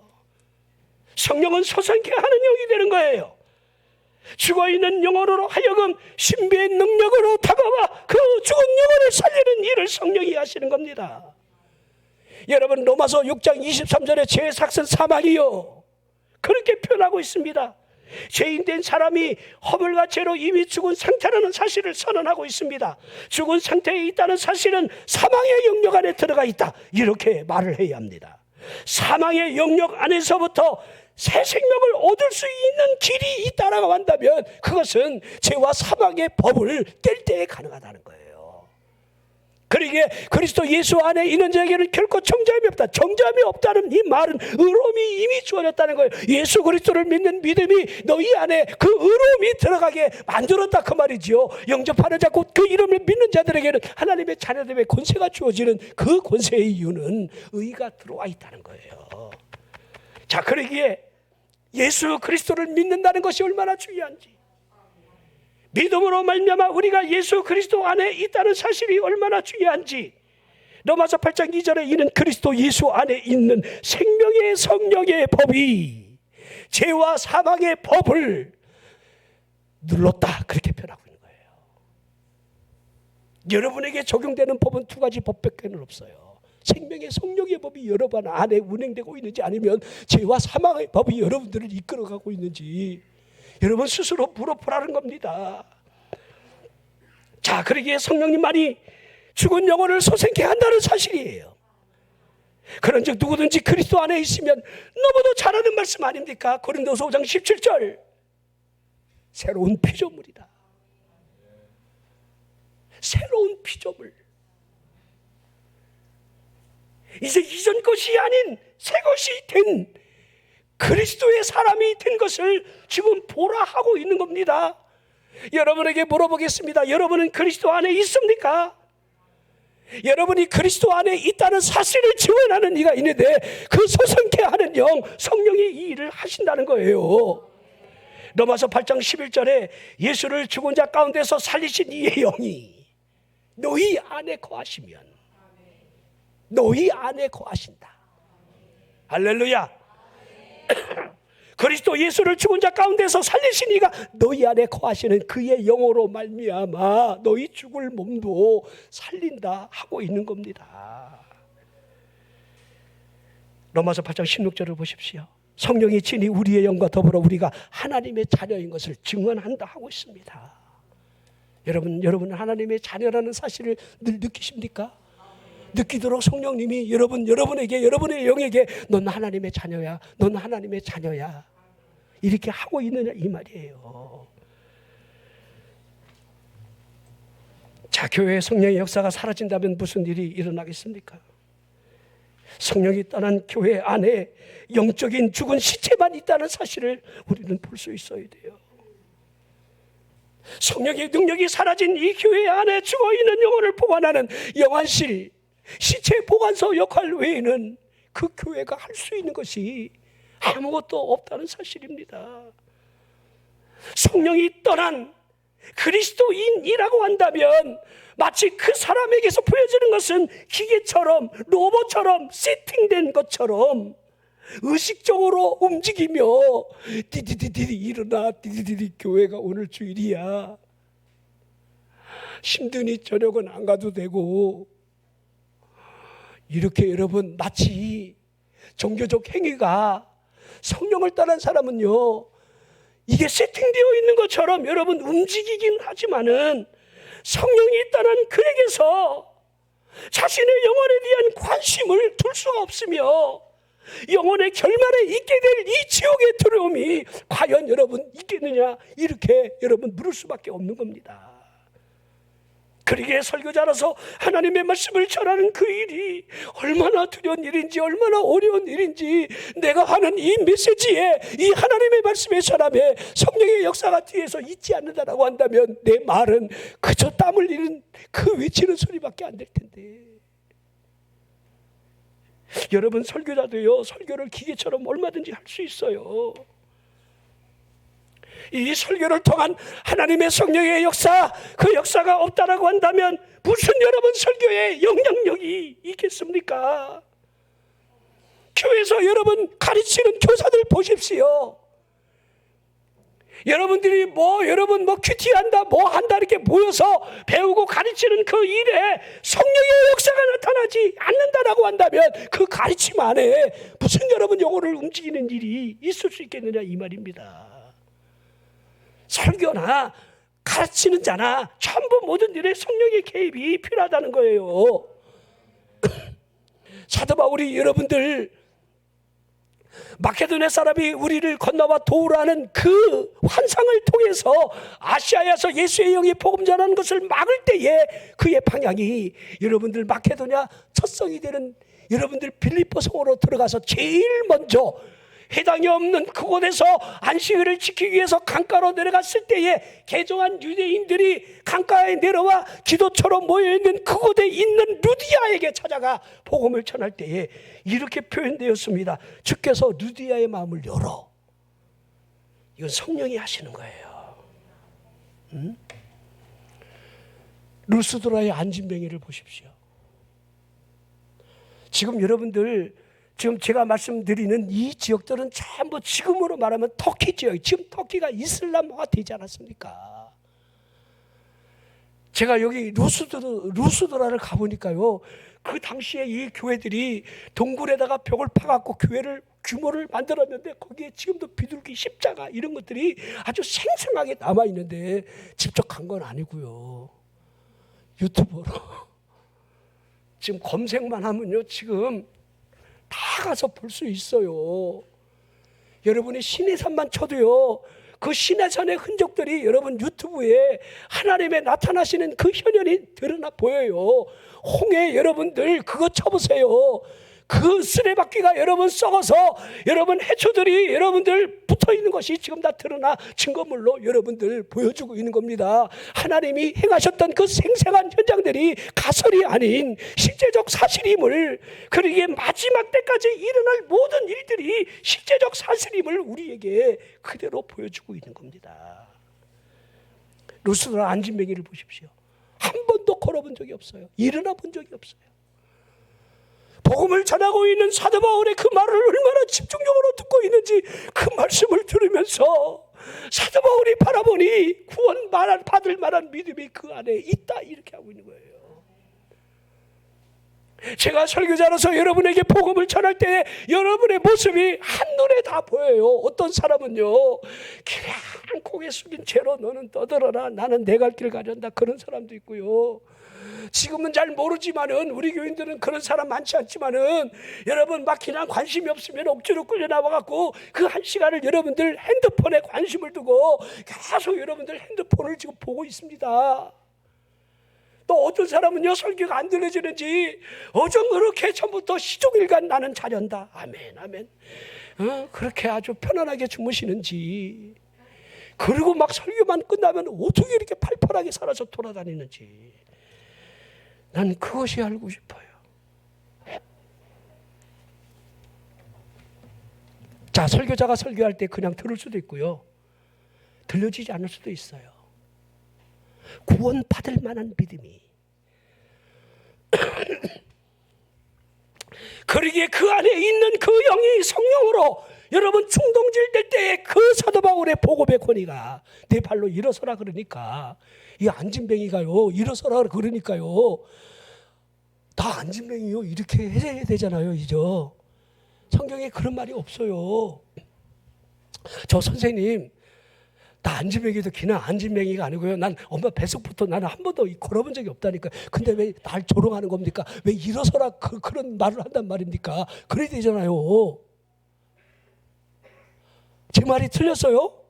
성령은 소생케 하는 영이 되는 거예요. 죽어있는 영혼으로 하여금 신비의 능력으로 다가와 그 죽은 영혼을 살리는 일을 성령이 하시는 겁니다. 여러분 로마서 6장 23절에 죄의 삭은 사망이요, 그렇게 표현하고 있습니다. 죄인된 사람이 허물과 죄로 이미 죽은 상태라는 사실을 선언하고 있습니다. 죽은 상태에 있다는 사실은 사망의 영역 안에 들어가 있다, 이렇게 말을 해야 합니다. 사망의 영역 안에서부터 새 생명을 얻을 수 있는 길이 있다라고 한다면 그것은 죄와 사망의 법을 깰 때에 가능하다는 거예요. 그러기에 그리스도 예수 안에 있는 자에게는 결코 정죄함이 없다. 정죄함이 없다는 이 말은 의로움이 이미 주어졌다는 거예요. 예수 그리스도를 믿는 믿음이 너희 안에 그 의로움이 들어가게 만들었다 그 말이지요. 영접하는 자 곧 그 이름을 믿는 자들에게는 하나님의 자녀됨의 권세가 주어지는 그 권세의 이유는 의가 들어와 있다는 거예요. 자, 그러기에 예수 그리스도를 믿는다는 것이 얼마나 중요한지, 믿음으로 말미암아 우리가 예수 그리스도 안에 있다는 사실이 얼마나 중요한지, 로마서 8장 2절에 이는 그리스도 예수 안에 있는 생명의 성령의 법이 죄와 사망의 법을 눌렀다, 그렇게 표현하고 있는 거예요. 여러분에게 적용되는 법은 두 가지 법밖에는 없어요. 생명의 성령의 법이 여러분 안에 운행되고 있는지, 아니면 죄와 사망의 법이 여러분들을 이끌어가고 있는지 여러분 스스로 물어보라는 겁니다. 자, 그러기에 성령님만이 죽은 영혼을 소생케 한다는 사실이에요. 그런즉 누구든지 그리스도 안에 있으면, 너무도 잘 아는 말씀 아닙니까? 고린도서 5장 17절, 새로운 피조물이다. 새로운 피조물. 이제 이전 것이 아닌 새 것이 된 그리스도의 사람이 된 것을 지금 보라 하고 있는 겁니다. 여러분에게 물어보겠습니다. 여러분은 그리스도 안에 있습니까? 여러분이 그리스도 안에 있다는 사실을 증언하는 이가 있는데, 그 소생케 하는 영, 성령이 이 일을 하신다는 거예요. 로마서 8장 11절에 예수를 죽은 자 가운데서 살리신 이의 영이 너희 안에 거하시면 너희 안에 거하신다. 할렐루야. 그리스도 예수를 죽은 자 가운데서 살리신 이가 너희 안에 거하시는 그의 영으로 말미암아 너희 죽을 몸도 살린다 하고 있는 겁니다. 로마서 8장 16절을 보십시오. 성령이 친히 우리의 영과 더불어 우리가 하나님의 자녀인 것을 증언한다 하고 있습니다. 여러분은 하나님의 자녀라는 사실을 늘 느끼십니까? 느끼도록 성령님이 여러분에게, 여러분의 영에게 넌 하나님의 자녀야, 넌 하나님의 자녀야, 이렇게 하고 있느냐 이 말이에요. 자, 교회의 성령의 역사가 사라진다면 무슨 일이 일어나겠습니까? 성령이 떠난 교회 안에 영적인 죽은 시체만 있다는 사실을 우리는 볼 수 있어야 돼요. 성령의 능력이 사라진 이 교회 안에 죽어있는 영혼을 보관하는 영안실, 시체 보관소 역할 외에는 그 교회가 할 수 있는 것이 아무것도 없다는 사실입니다. 성령이 떠난 그리스도인이라고 한다면 마치 그 사람에게서 보여지는 것은 기계처럼, 로봇처럼 세팅된 것처럼 의식적으로 움직이며 디디디디 일어나, 디디디디 교회가 오늘 주일이야, 힘드니 저녁은 안 가도 되고, 이렇게 여러분 마치 종교적 행위가, 성령을 떠난 사람은요 이게 세팅되어 있는 것처럼 여러분 움직이긴 하지만은 성령이 떠난 그에게서 자신의 영혼에 대한 관심을 둘 수가 없으며 영혼의 결말에 있게 될 이 지옥의 두려움이 과연 여러분 있겠느냐, 이렇게 여러분 물을 수밖에 없는 겁니다. 그러기에 설교자라서 하나님의 말씀을 전하는 그 일이 얼마나 두려운 일인지, 얼마나 어려운 일인지, 내가 하는 이 메시지에, 이 하나님의 말씀의 전함에 성령의 역사가 뒤에서 있지 않는다라고 한다면 내 말은 그저 땀 흘리는 그 외치는 소리밖에 안 될 텐데, 여러분 설교자도요 설교를 기계처럼 얼마든지 할 수 있어요. 이 설교를 통한 하나님의 성령의 역사, 그 역사가 없다라고 한다면 무슨 여러분 설교에 영향력이 있겠습니까? 교회에서 여러분 가르치는 교사들 보십시오. 여러분들이 여러분 큐티한다, 한다 이렇게 모여서 배우고 가르치는 그 일에 성령의 역사가 나타나지 않는다라고 한다면 그 가르침 안에 무슨 여러분 영혼을 움직이는 일이 있을 수 있겠느냐 이 말입니다. 설교나 가르치는 자나 전부 모든 일에 성령의 개입이 필요하다는 거예요. 사도 바울이 여러분들 마케도냐 사람이 우리를 건너와 도우라는 그 환상을 통해서 아시아에서 예수의 영이 복음 전하는 것을 막을 때에 그의 방향이 여러분들 마케도냐 첫성이 되는 여러분들 빌립보 성으로 들어가서 제일 먼저 해당이 없는 그곳에서 안식일을 지키기 위해서 강가로 내려갔을 때에 개종한 유대인들이 강가에 내려와 기도처럼 모여있는 그곳에 있는 루디아에게 찾아가 복음을 전할 때에 이렇게 표현되었습니다. 주께서 루디아의 마음을 열어. 이건 성령이 하시는 거예요. 루스드라의 안진뱅이를 보십시오. 지금 여러분들 지금 제가 말씀드리는 이 지역들은 전부 지금으로 말하면 터키 지역, 지금 터키가 이슬람화가 되지 않았습니까? 제가 여기 루스드라를 가보니까요, 그 당시에 이 교회들이 동굴에다가 벽을 파갖고 교회를 규모를 만들었는데 거기에 지금도 비둘기 십자가 이런 것들이 아주 생생하게 남아있는데 직접 간 건 아니고요, 유튜브로 지금 검색만 하면요 지금 다 가서 볼 수 있어요. 여러분이 시내산만 쳐도요, 그 시내산의 흔적들이 여러분 유튜브에 하나님의 나타나시는 그 현현이 드러나 보여요. 홍해 여러분들 그거 쳐보세요. 그 쓰레받기가 여러분 썩어서 여러분 해초들이 여러분들 붙어있는 것이 지금 다 드러나 증거물로 여러분들 보여주고 있는 겁니다. 하나님이 행하셨던 그 생생한 현장들이 가설이 아닌 실제적 사실임을, 그러기에 마지막 때까지 일어날 모든 일들이 실제적 사실임을 우리에게 그대로 보여주고 있는 겁니다. 루스드라 안진뱅이를 보십시오. 한 번도 걸어본 적이 없어요. 일어나 본 적이 없어요. 복음을 전하고 있는 사도 바울의 그 말을 얼마나 집중적으로 듣고 있는지 그 말씀을 들으면서 사도 바울이 바라보니 구원 받을 만한 믿음이 그 안에 있다, 이렇게 하고 있는 거예요. 제가 설교자로서 여러분에게 복음을 전할 때 여러분의 모습이 한눈에 다 보여요. 어떤 사람은요, 그냥 고개 숙인 채로 너는 떠들어라, 나는 내 갈 길 가련다, 그런 사람도 있고요. 지금은 잘 모르지만은 우리 교인들은 그런 사람 많지 않지만은 여러분 막 그냥 관심이 없으면 억지로 끌려 나와갖고 그 한 시간을 여러분들 핸드폰에 관심을 두고 계속 여러분들 핸드폰을 지금 보고 있습니다. 또 어떤 사람은요, 설교가 안 들려지는지 어쩜 그렇게 처음부터 시종일관 나는 자련다, 아멘 아멘, 그렇게 아주 편안하게 주무시는지, 그리고 막 설교만 끝나면 어떻게 이렇게 팔팔하게 살아서 돌아다니는지, 난 그것이 알고 싶어요. 자, 설교자가 설교할 때 그냥 들을 수도 있고요, 들려지지 않을 수도 있어요. 구원받을 만한 믿음이 그러기에 그 안에 있는 그 영이 성령으로 여러분 충동질 될 때에 그 사도 바울의 복음의 권위가 내 발로 일어서라 그러니까, 이 안진뱅이가요 일어서라 그러니까요, 다 안진뱅이요 이렇게 해야 되잖아요. 이죠? 성경에 그런 말이 없어요. 저 선생님, 나 안진뱅이도 그냥 안진뱅이가 아니고요, 난 엄마 뱃속부터 나는 한 번도 걸어본 적이 없다니까. 근데 왜 날 조롱하는 겁니까? 왜 일어서라 그런 말을 한단 말입니까? 그래야 되잖아요. 제 말이 틀렸어요?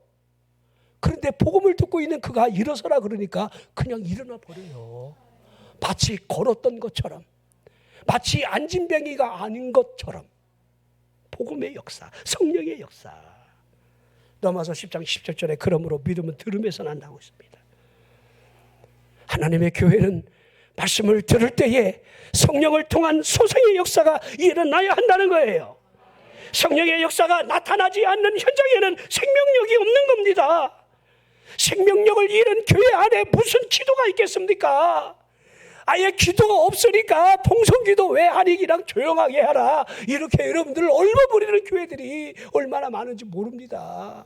그런데 복음을 듣고 있는 그가 일어서라 그러니까 그냥 일어나 버려요. 마치 걸었던 것처럼, 마치 안진뱅이가 아닌 것처럼. 복음의 역사, 성령의 역사. 로마서 10장 17절에 그러므로 믿음은 들음에서 난다고 있습니다. 하나님의 교회는 말씀을 들을 때에 성령을 통한 소생의 역사가 일어나야 한다는 거예요. 성령의 역사가 나타나지 않는 현장에는 생명력이 없는 겁니다. 생명력을 잃은 교회 안에 무슨 기도가 있겠습니까? 아예 기도가 없으니까 봉성기도 왜 하니기랑 조용하게 하라, 이렇게 여러분들을 얼버무리는 교회들이 얼마나 많은지 모릅니다.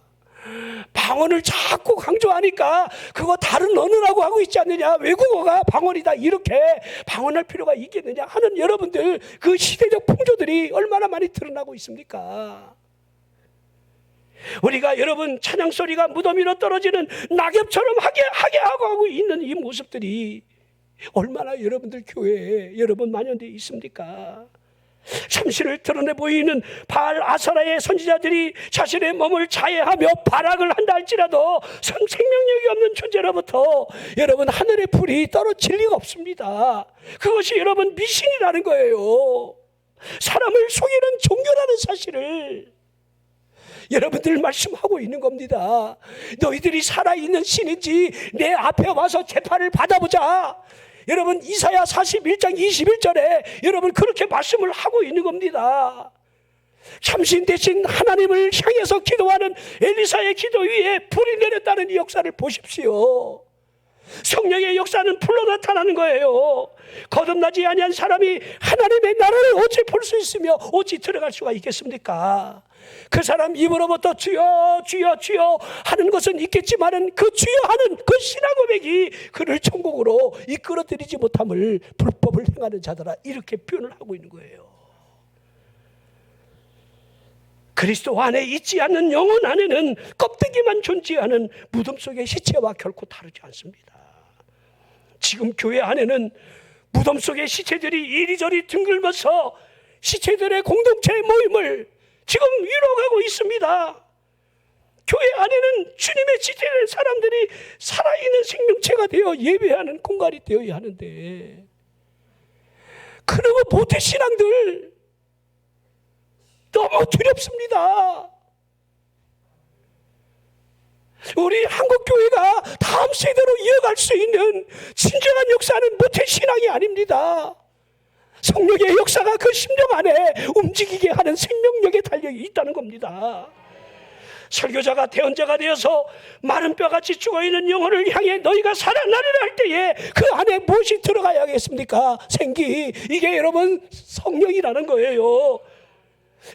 방언을 자꾸 강조하니까 그거 다른 언어라고 하고 있지 않느냐, 외국어가 방언이다, 이렇게 방언할 필요가 있겠느냐 하는 여러분들 그 시대적 풍조들이 얼마나 많이 드러나고 있습니까? 우리가 여러분 찬양 소리가 무덤 위로 떨어지는 낙엽처럼 하게 하고 있는 이 모습들이 얼마나 여러분들 교회에 여러분 만연되어 있습니까? 참신을 드러내 보이는 바알 아사라의 선지자들이 자신의 몸을 자해하며 발악을 한다 할지라도 생명력이 없는 존재로부터 여러분 하늘의 불이 떨어질 리가 없습니다. 그것이 여러분 미신이라는 거예요. 사람을 속이는 종교라는 사실을 여러분들 말씀하고 있는 겁니다. 너희들이 살아있는 신인지 내 앞에 와서 재판을 받아보자. 여러분 이사야 41장 21절에 여러분 그렇게 말씀을 하고 있는 겁니다. 참신 대신 하나님을 향해서 기도하는 엘리사의 기도 위에 불이 내렸다는 이 역사를 보십시오. 성령의 역사는 불로 나타나는 거예요. 거듭나지 아니한 사람이 하나님의 나라를 어찌 볼 수 있으며 어찌 들어갈 수가 있겠습니까? 그 사람 입으로부터 주여 주여 주여 하는 것은 있겠지만은 그 주여 하는 그 신앙 고백이 그를 천국으로 이끌어들이지 못함을 불법을 행하는 자들아, 이렇게 표현을 하고 있는 거예요. 그리스도 안에 있지 않는 영혼 안에는 껍데기만 존재하는 무덤 속의 시체와 결코 다르지 않습니다. 지금 교회 안에는 무덤 속의 시체들이 이리저리 둥글면서 시체들의 공동체 모임을 지금 이뤄가고 있습니다. 교회 안에는 주님의 지체된 사람들이 살아있는 생명체가 되어 예배하는 공간이 되어야 하는데, 그러고 모태신앙들 너무 두렵습니다. 우리 한국교회가 다음 세대로 이어갈 수 있는 진정한 역사는 모태신앙이 아닙니다. 성령의 역사가 그 심령 안에 움직이게 하는 생명력에 달려 있다는 겁니다. 설교자가 대언자가 되어서 마른 뼈같이 죽어있는 영혼을 향해 너희가 살아나리라 할 때에 그 안에 무엇이 들어가야겠습니까? 생기. 이게 여러분 성령이라는 거예요.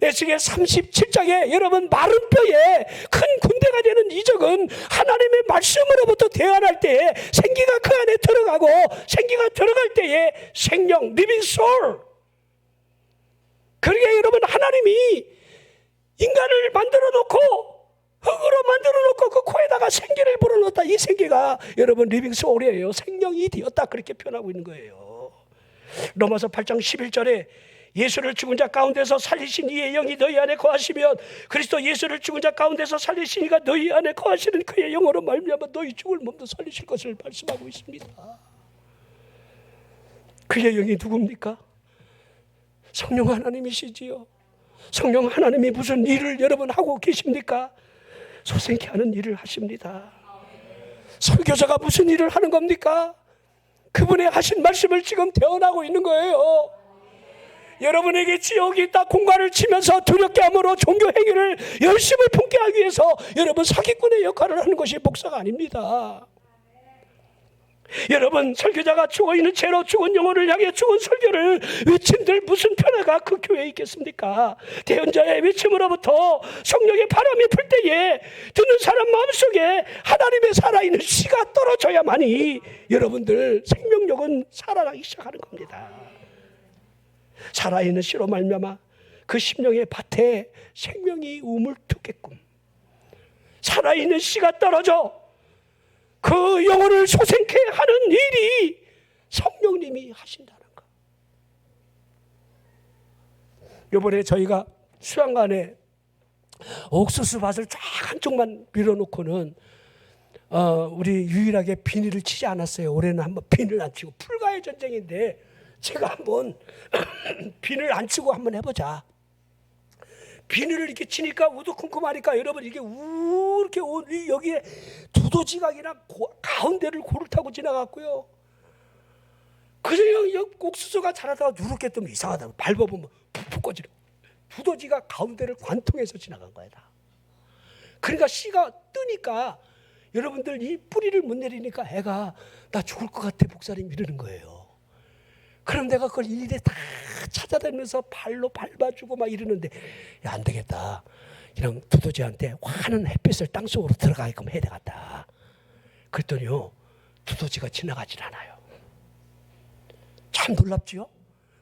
에스겔 37장에 여러분 마른 뼈에 큰 군대가 되는 이적은 하나님의 말씀으로부터 대안할 때에 생기가 그 안에 들어가고, 생기가 들어갈 때에 생명, 리빙 소울. 그러게 여러분 하나님이 인간을 만들어 놓고 흙으로 만들어 놓고 그 코에다가 생기를 불어넣었다. 이 생기가 여러분 리빙 소울이에요. 생명이 되었다. 그렇게 표현하고 있는 거예요. 로마서 8장 11절에 예수를 죽은 자 가운데서 살리신 이의 영이 너희 안에 거하시면 그리스도 예수를 죽은 자 가운데서 살리신 이가 너희 안에 거하시는 그의 영으로 말미암아 너희 죽을 몸도 살리실 것을 말씀하고 있습니다. 그의 영이 누굽니까? 성령 하나님이시지요. 성령 하나님이 무슨 일을 여러분 하고 계십니까? 소생케 하는 일을 하십니다. 설교자가 무슨 일을 하는 겁니까? 그분의 하신 말씀을 지금 대언하고 있는 거예요. 여러분에게 지옥이 있다 공갈을 치면서 두렵게 함으로 종교 행위를 열심을 품게 하기 위해서 여러분 사기꾼의 역할을 하는 것이 목사가 아닙니다. 여러분 설교자가 죽어있는 채로 죽은 영혼을 향해 죽은 설교를 외친들 무슨 변화가 그 교회에 있겠습니까? 대언자의 외침으로부터 성령의 바람이 불 때에 듣는 사람 마음속에 하나님의 살아있는 씨가 떨어져야만이 여러분들 생명력은 살아나기 시작하는 겁니다. 살아있는 씨로 말미암아 그 심령의 밭에 생명이 우물투게끔 살아있는 씨가 떨어져 그 영혼을 소생케 하는 일이 성령님이 하신다는 것. 이번에 저희가 수양관에 옥수수 밭을 쫙 한쪽만 밀어놓고는 우리 유일하게 비닐을 치지 않았어요. 올해는 한번 비닐 안 치고 풀과의 전쟁인데 제가 한번 비늘 안 치고 한번 해보자. 비늘을 이렇게 치니까 우두쿵쿵하니까 여러분 이게 이렇게 여기에 두더지각이나 가운데를 고를 타고 지나갔고요. 그래서 옥수수가 자라다가 누렇게 뜨면 이상하다고 밟아보면 푹푹 꺼지는 두더지가 가운데를 관통해서 지나간 거야 다. 그러니까 씨가 뜨니까 여러분들 이 뿌리를 못 내리니까 애가 나 죽을 것 같아 목사님 이러는 거예요. 그럼 내가 그걸 일일이 다 찾아다니면서 발로 밟아주고 막 이러는데 야, 안 되겠다. 이런 두더지한테 환한 햇빛을 땅속으로 들어가게끔 해야 되겠다. 그랬더니요 두더지가 지나가질 않아요. 참 놀랍지요?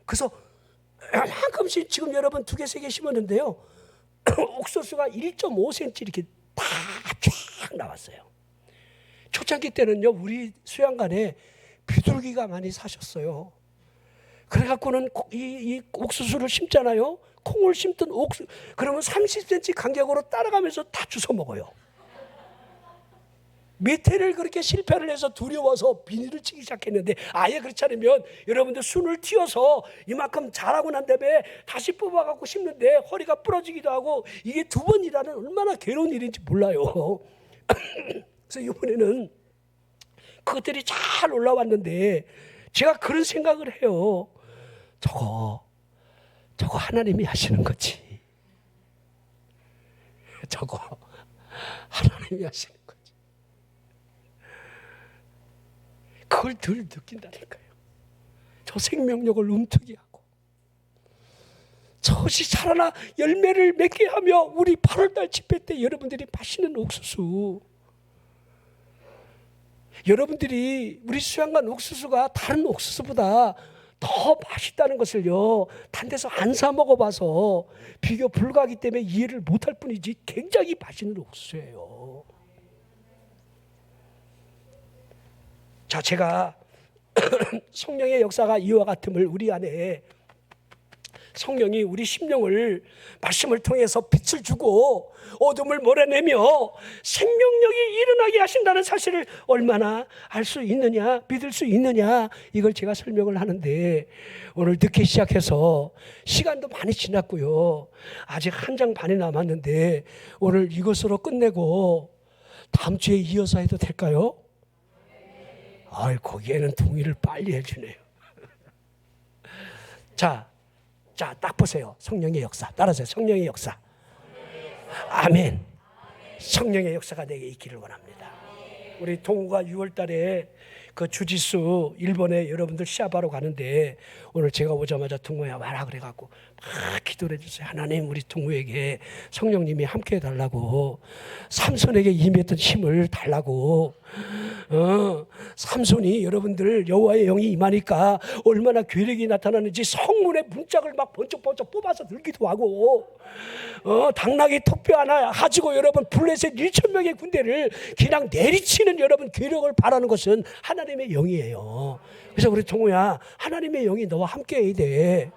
그래서 한큼씩 지금 여러분 2개, 3개 심었는데요 옥수수가 1.5cm 이렇게 다 쫙 나왔어요. 초창기 때는요 우리 수양관에 비둘기가 많이 사셨어요. 그래갖고는 이 옥수수를 심잖아요. 콩을 심든 그러면 30cm 간격으로 따라가면서 다 주워 먹어요. 몇 해를 그렇게 실패를 해서 두려워서 비닐을 치기 시작했는데, 아예 그렇지 않으면 여러분들 순을 틔워서 이만큼 자라고 난 다음에 다시 뽑아갖고 심는데 허리가 부러지기도 하고, 이게 두 번 일하는 얼마나 괴로운 일인지 몰라요. 그래서 이번에는 그것들이 잘 올라왔는데 제가 그런 생각을 해요. 저거 하나님이 하시는 거지. 저거 하나님이 하시는 거지. 그걸 늘 느낀다니까요. 저 생명력을 움트게 하고 저것이 자라나 열매를 맺게 하며, 우리 8월달 집회 때 여러분들이 마시는 옥수수, 여러분들이 우리 수양관 옥수수가 다른 옥수수보다 더 맛있다는 것을요, 단 데서 안 사 먹어봐서 비교 불가하기 때문에 이해를 못할 뿐이지 굉장히 맛있는 옥수수예요. 자, 제가 성령의 역사가 이와 같음을 우리 안에, 성령이 우리 심령을 말씀을 통해서 빛을 주고 어둠을 몰아내며 생명력이 일어나게 하신다는 사실을 얼마나 알 수 있느냐, 믿을 수 있느냐, 이걸 제가 설명을 하는데, 오늘 늦게 시작해서 시간도 많이 지났고요, 아직 한 장 반이 남았는데 오늘 이것으로 끝내고 다음 주에 이어서 해도 될까요? 거기에는 동의를 빨리 해주네요. 자, 딱 보세요. 성령의 역사. 따라서요. 성령의 역사. 아멘. 성령의 역사가 내게 있기를 원합니다. 우리 동우가 6월 달에 그 주짓수 일본에 여러분들 시합하러 가는데, 오늘 제가 오자마자 동우야 와라 그래갖고 막 기도를 해주세요. 하나님, 우리 동우에게 성령님이 함께 해달라고, 삼손에게 임했던 힘을 달라고. 삼손이 여러분들 여호와의 영이 임하니까 얼마나 괴력이 나타나는지 성문의 문짝을 막 번쩍번쩍 뽑아서 들기도 하고, 당나귀 턱뼈 하나 가지고 여러분 블레셋 1,000명의 군대를 그냥 내리치는 여러분 괴력을 바라는 것은 하나님의 영이에요. 그래서 우리 동우야, 하나님의 영이 너와 함께 해야 돼.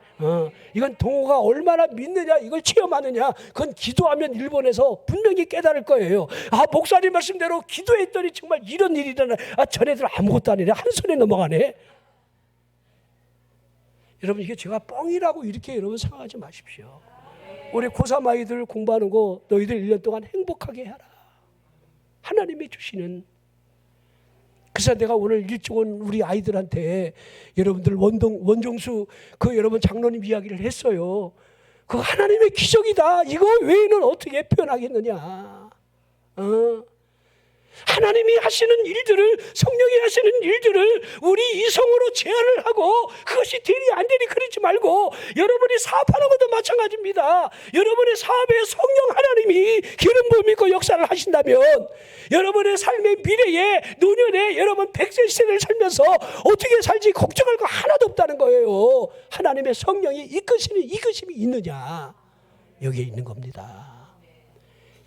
이건 동우가 얼마나 믿느냐, 이걸 체험하느냐, 그건 기도하면 일본에서 분명히 깨달을 거예요. 목사님 말씀대로 기도했더니 정말 이런 일이 일어나. 전애들 아무것도 아니네, 한 손에 넘어가네. 여러분, 이게 제가 뻥이라고 이렇게 여러분 생각하지 마십시오. 우리 고3 아이들 공부하는 거 너희들 1년 동안 행복하게 해라. 하나님이 주시는. 그래서 내가 오늘 일찍 온 우리 아이들한테 여러분들 원종수 그 여러분 장로님 이야기를 했어요. 그 하나님의 기적이다. 이거 외에는 어떻게 표현하겠느냐. 하나님이 하시는 일들을, 성령이 하시는 일들을 우리 이성으로 제한을 하고 그것이 되리 안 되리 그러지 말고, 여러분이 사업하는 것도 마찬가지입니다. 여러분의 사업에 성령 하나님이 기름 부음 있고 역사를 하신다면, 여러분의 삶의 미래에 노년에 여러분 100세 시대를 살면서 어떻게 살지 걱정할 거 하나도 없다는 거예요. 하나님의 성령이 이끄시는 이끄심이 있느냐, 여기에 있는 겁니다.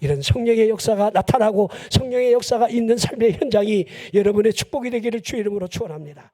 이런 성령의 역사가 나타나고 성령의 역사가 있는 삶의 현장이 여러분의 축복이 되기를 주의 이름으로 축원합니다.